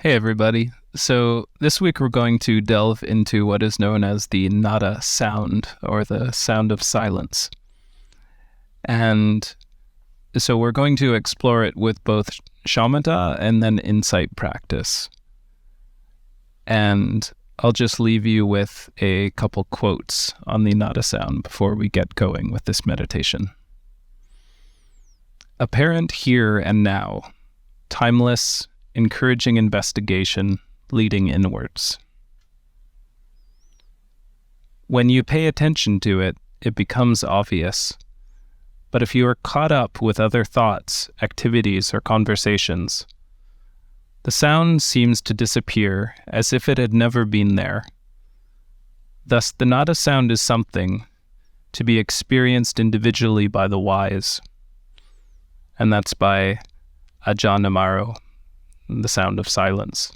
Hey everybody. So this week we're going to delve into what is known as the nada sound, or the sound of silence. And so we're going to explore it with both shamatha and then insight practice. And I'll just leave you with a couple quotes on the nada sound before we get going with this meditation. Apparent here and now, timeless, encouraging investigation, leading inwards. When you pay attention to it, it becomes obvious. But if you are caught up with other thoughts, activities, or conversations, the sound seems to disappear as if it had never been there. Thus, the nada sound is something to be experienced individually by the wise. And that's by Ajahn Amaro, The Sound of Silence.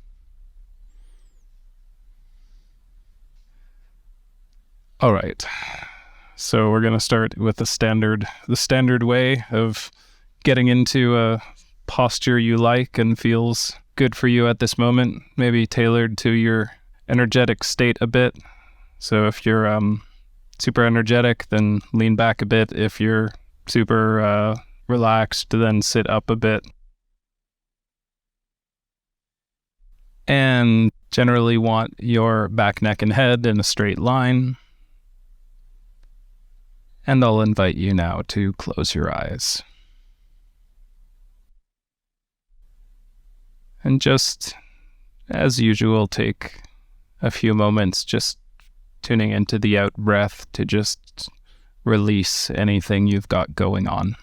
All right. So we're going to start with the standard way of getting into a posture you like and feels good for you at this moment, maybe tailored to your energetic state a bit. So if you're super energetic, then lean back a bit. If you're super relaxed, then sit up a bit. And generally want your back, neck, and head in a straight line. And I'll invite you now to close your eyes. And just, as usual, take a few moments just tuning into the out breath to just release anything you've got going on.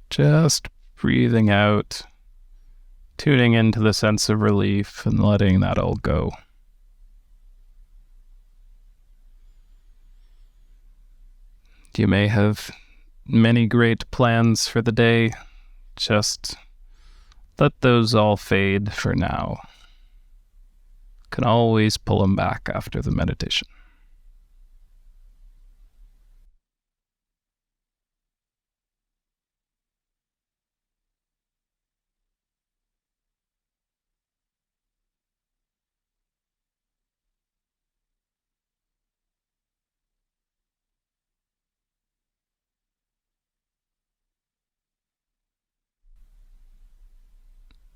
Just breathing out, tuning into the sense of relief and letting that all go. You may have many great plans for the day. Just let those all fade for now. Can always pull them back after the meditation.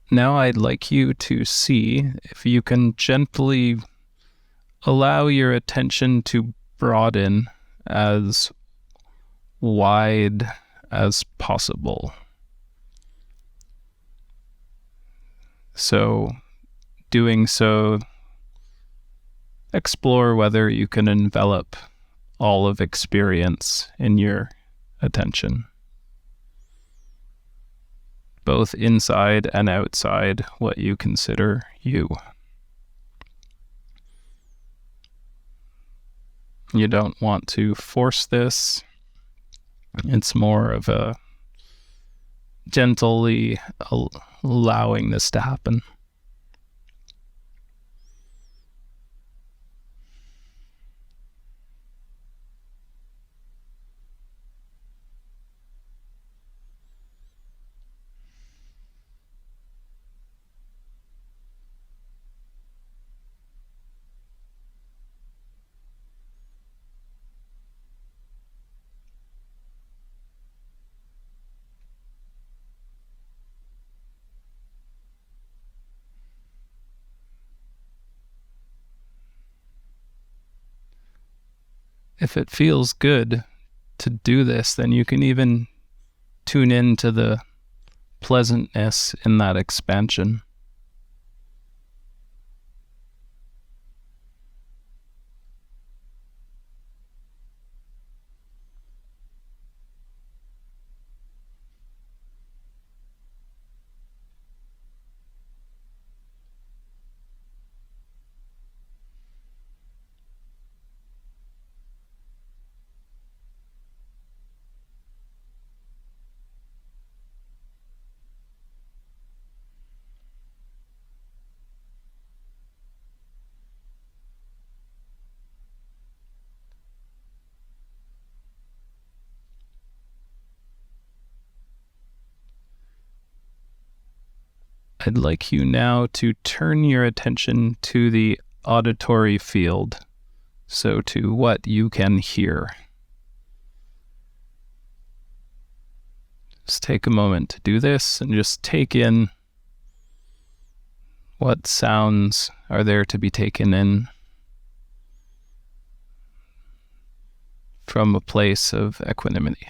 Now I'd like you to see if you can gently allow your attention to broaden as wide as possible. So, doing so, explore whether you can envelop all of experience in your attention, both inside and outside what you consider you. You don't want to force this. It's more of a gently allowing this to happen. If it feels good to do this, then you can even tune into the pleasantness in that expansion. I'd like you now to turn your attention to the auditory field, so to what you can hear. Just take a moment to do this and just take in what sounds are there to be taken in from a place of equanimity.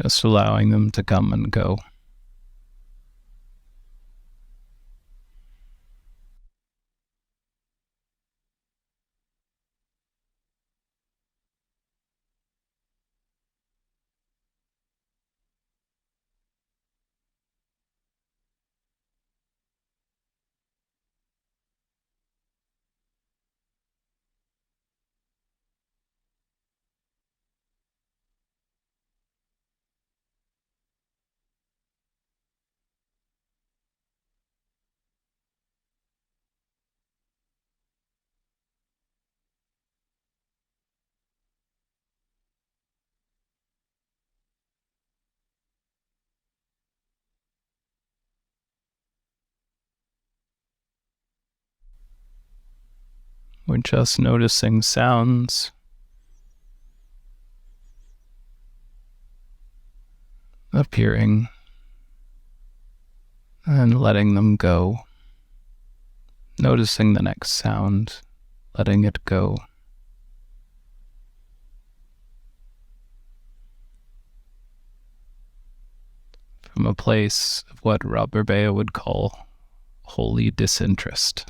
Just allowing them to come and go. We're just noticing sounds appearing and letting them go. Noticing the next sound, letting it go. From a place of what Robert Bea would call holy disinterest.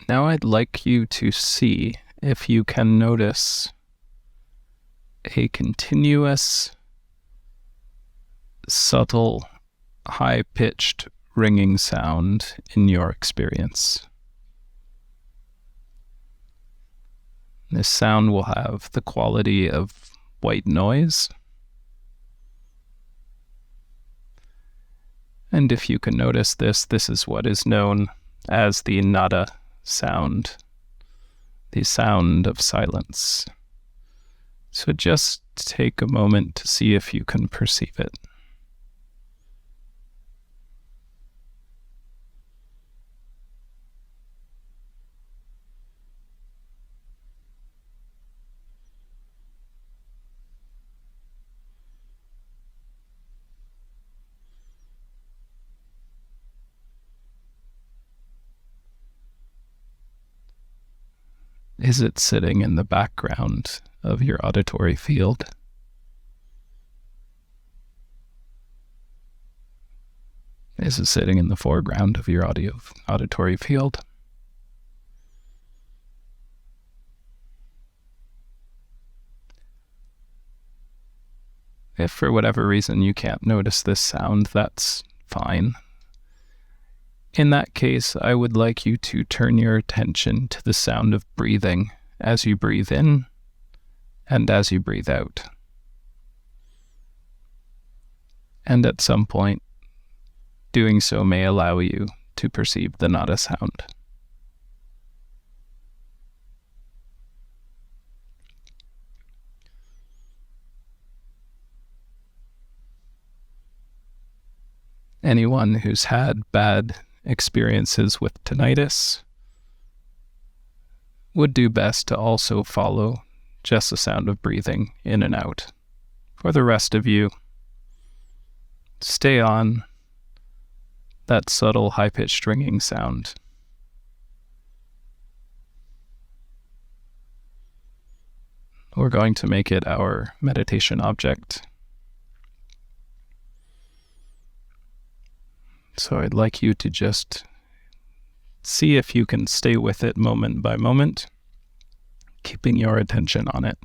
Now I'd like you to see if you can notice a continuous, subtle, high-pitched ringing sound in your experience. This sound will have the quality of white noise. And if you can notice this, this is what is known as the nada sound, the sound of silence. So just take a moment to see if you can perceive it. Is it sitting in the background of your auditory field? Is it sitting in the foreground of your auditory field? If for whatever reason you can't notice this sound, that's fine. In that case, I would like you to turn your attention to the sound of breathing as you breathe in and as you breathe out. And at some point, doing so may allow you to perceive the nada sound. Anyone who's had bad experiences with tinnitus would do best to also follow just the sound of breathing in and out. For the rest of you, stay on that subtle high-pitched ringing sound. We're going to make it our meditation object. So I'd like you to just see if you can stay with it moment by moment, keeping your attention on it.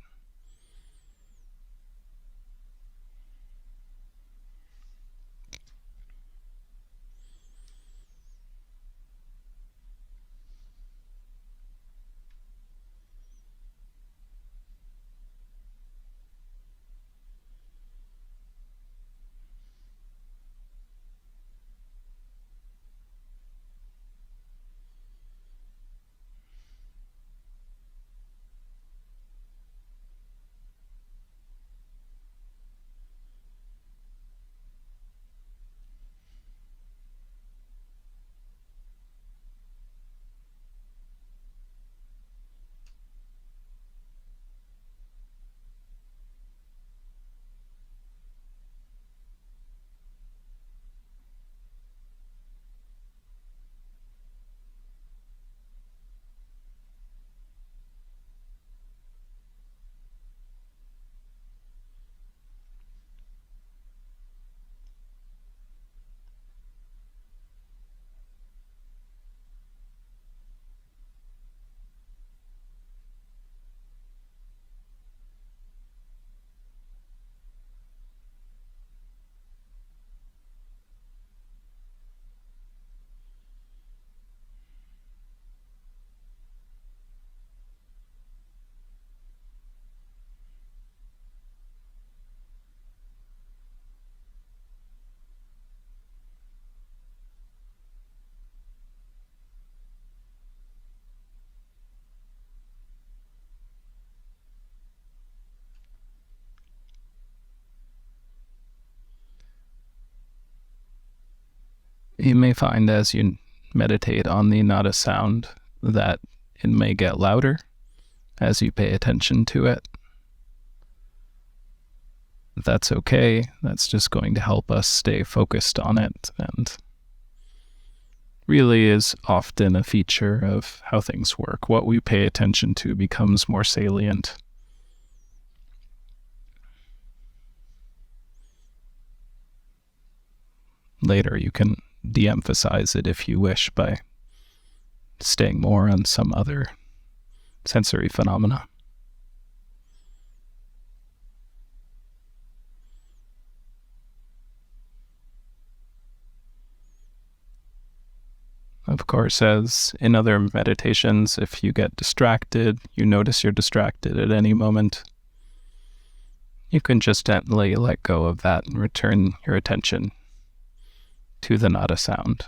You may find as you meditate on the nada sound that it may get louder as you pay attention to it. That's okay. That's just going to help us stay focused on it, and really is often a feature of how things work. What we pay attention to becomes more salient. Later, you can de-emphasize it if you wish by staying more on some other sensory phenomena. Of course, as in other meditations, if you get distracted, you notice you're distracted at any moment, you can just gently let go of that and return your attention to the nada sound.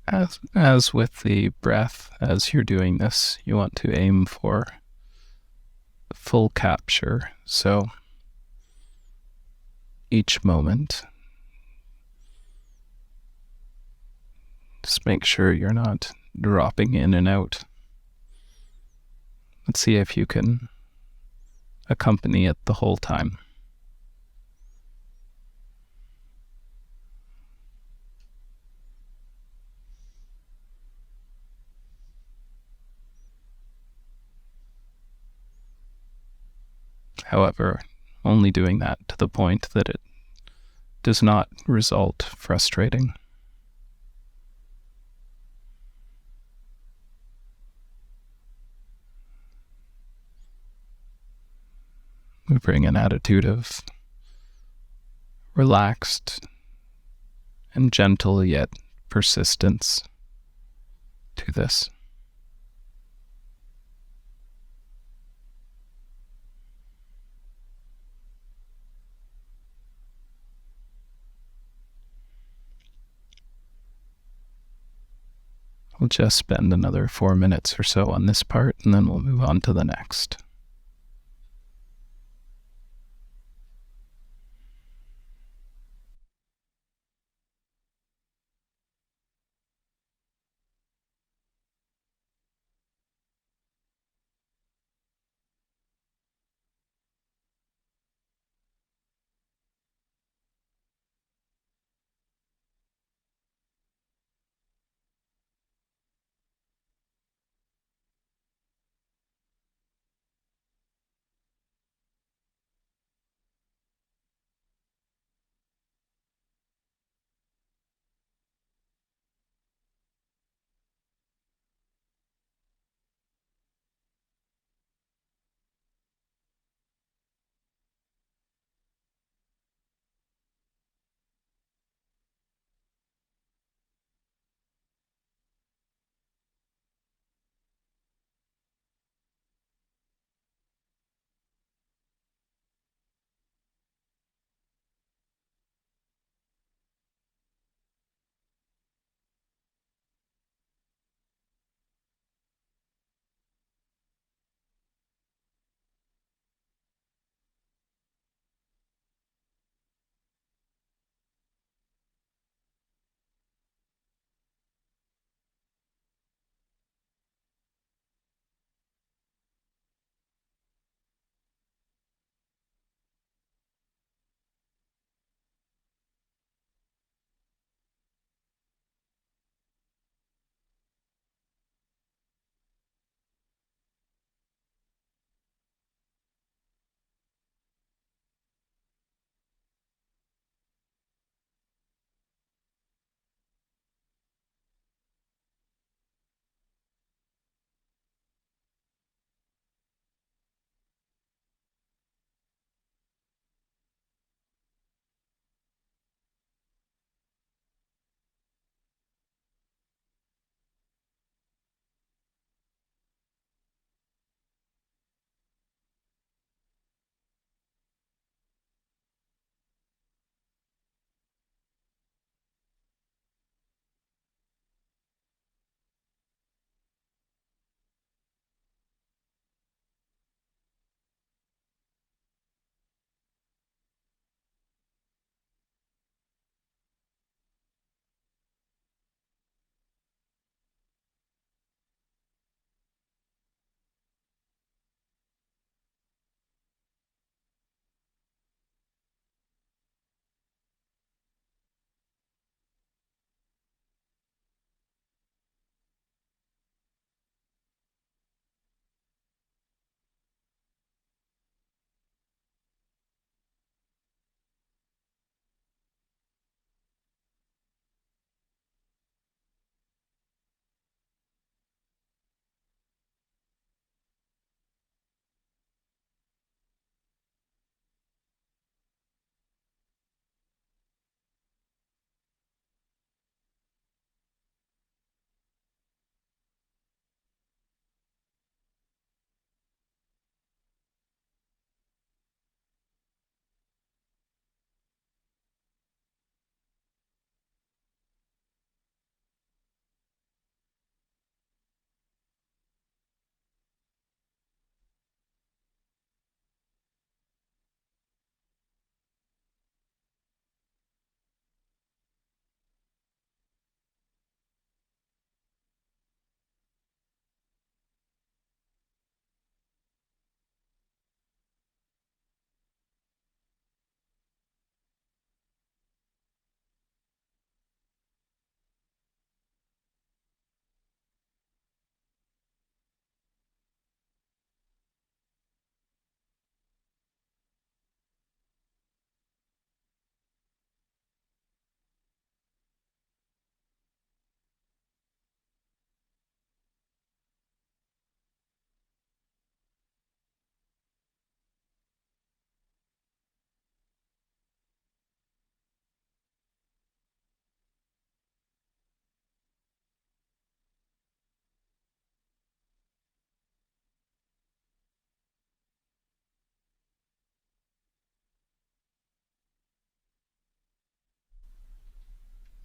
As with the breath, as you're doing this, you want to aim for full capture. So each moment, just make sure you're not dropping in and out. Let's see if you can accompany it the whole time. However, only doing that to the point that it does not result frustrating. We bring an attitude of relaxed and gentle yet persistence to this. We'll just spend another 4 minutes or so on this part, and then we'll move on to the next.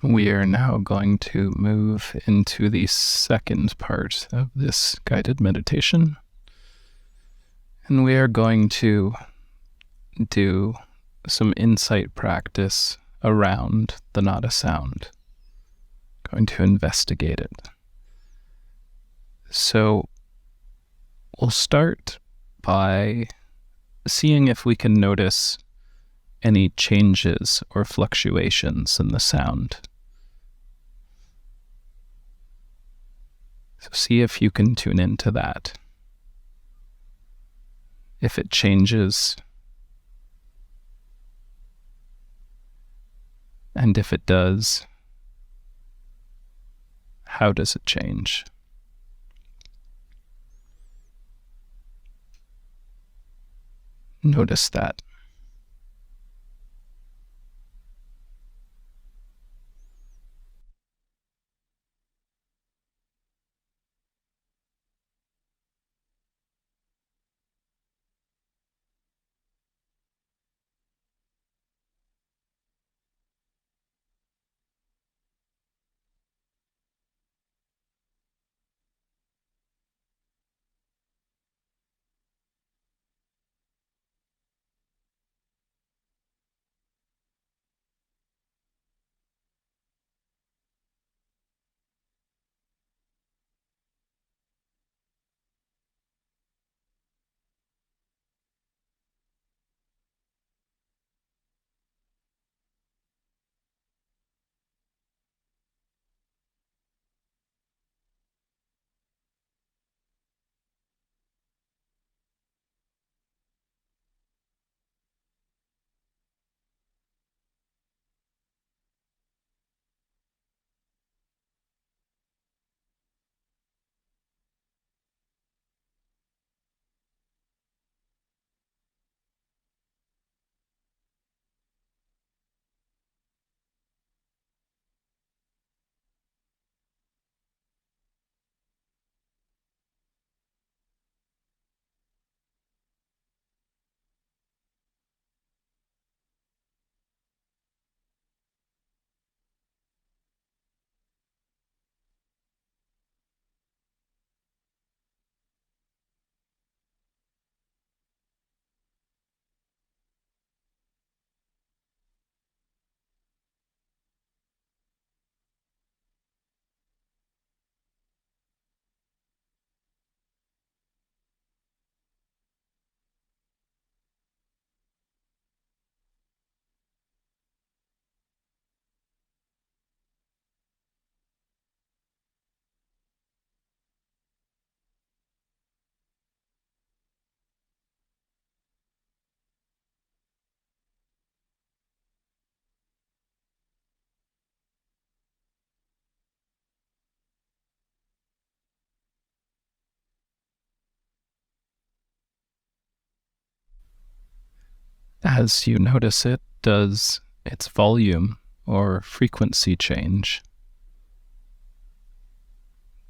We are now going to move into the second part of this guided meditation. And we are going to do some insight practice around the nada sound. Going to investigate it. So we'll start by seeing if we can notice any changes or fluctuations in the sound. So see if you can tune into that. If it changes, and if it does, how does it change? Notice that. As you notice it, does its volume or frequency change?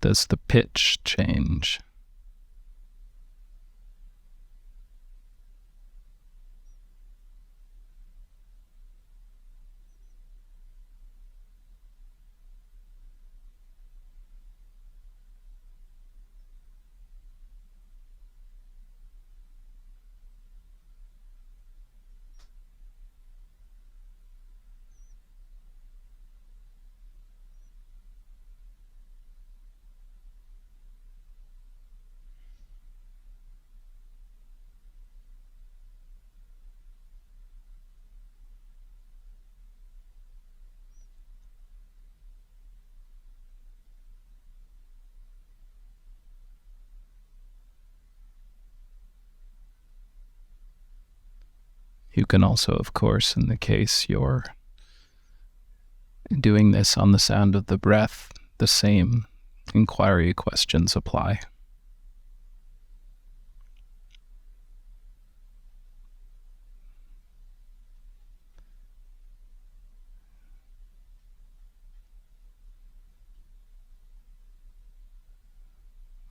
Does the pitch change? You can also, of course, in the case you're doing this on the sound of the breath, the same inquiry questions apply.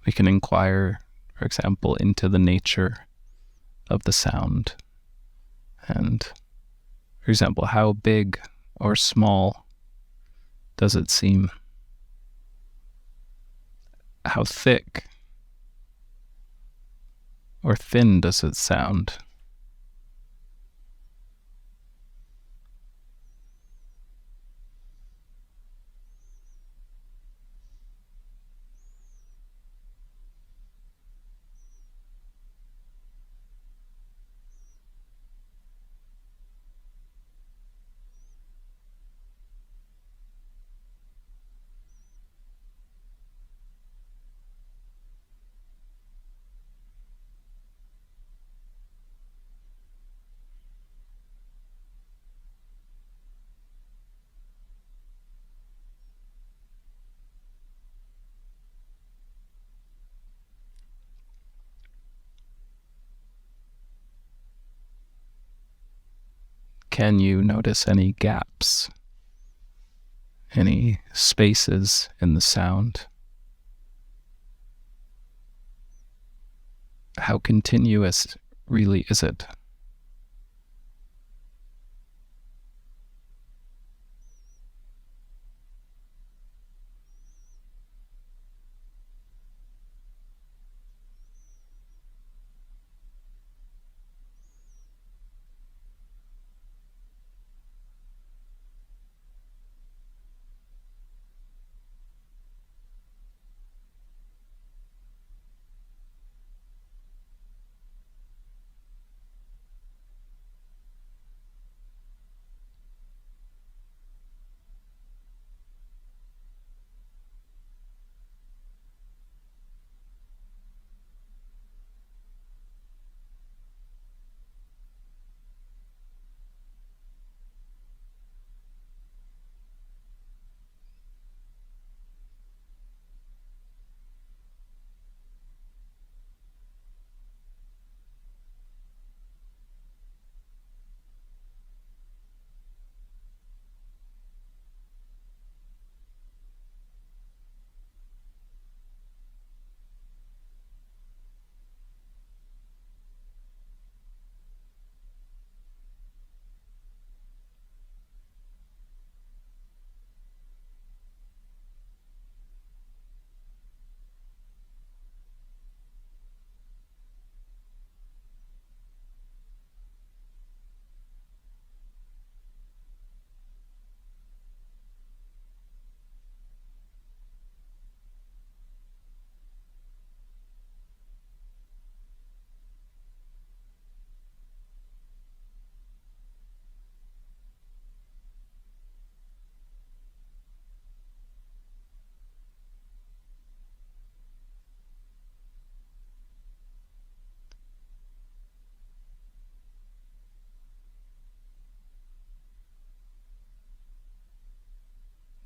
We can inquire, for example, into the nature of the sound. And, for example, how big or small does it seem? How thick or thin does it sound? Can you notice any gaps, any spaces in the sound? How continuous really is it?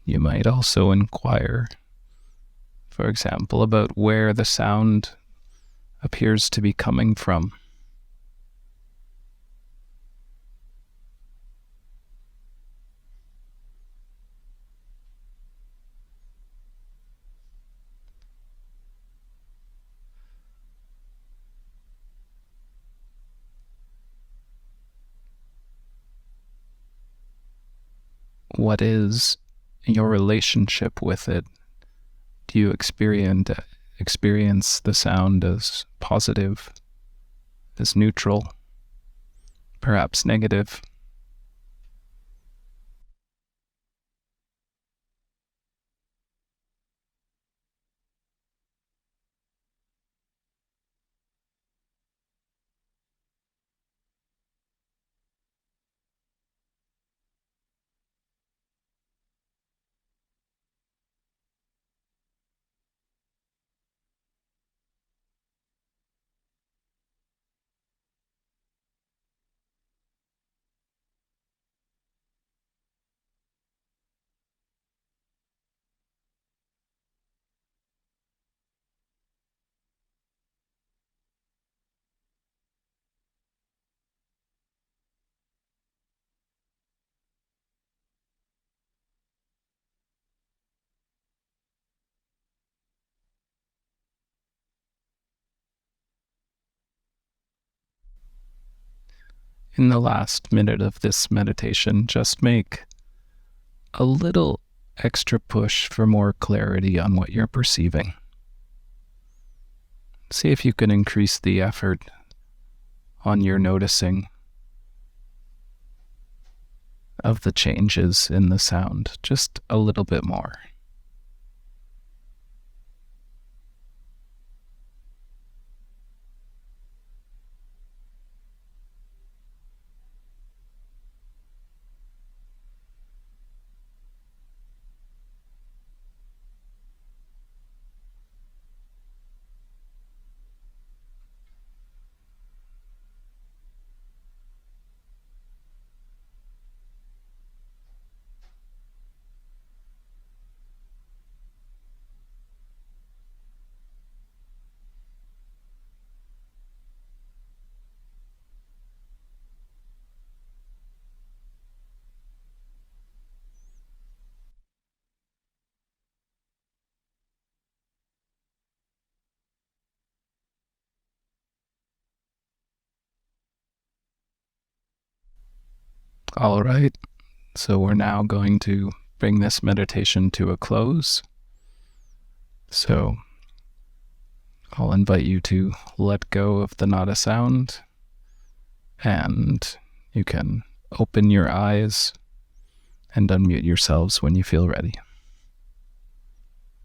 You might also inquire, for example, about where the sound appears to be coming from. What is your relationship with it? Do you experience the sound as positive, as neutral, perhaps negative? In the last minute of this meditation, just make a little extra push for more clarity on what you're perceiving. See if you can increase the effort on your noticing of the changes in the sound just a little bit more. All right, so we're now going to bring this meditation to a close. So I'll invite you to let go of the nada sound, and you can open your eyes and unmute yourselves when you feel ready.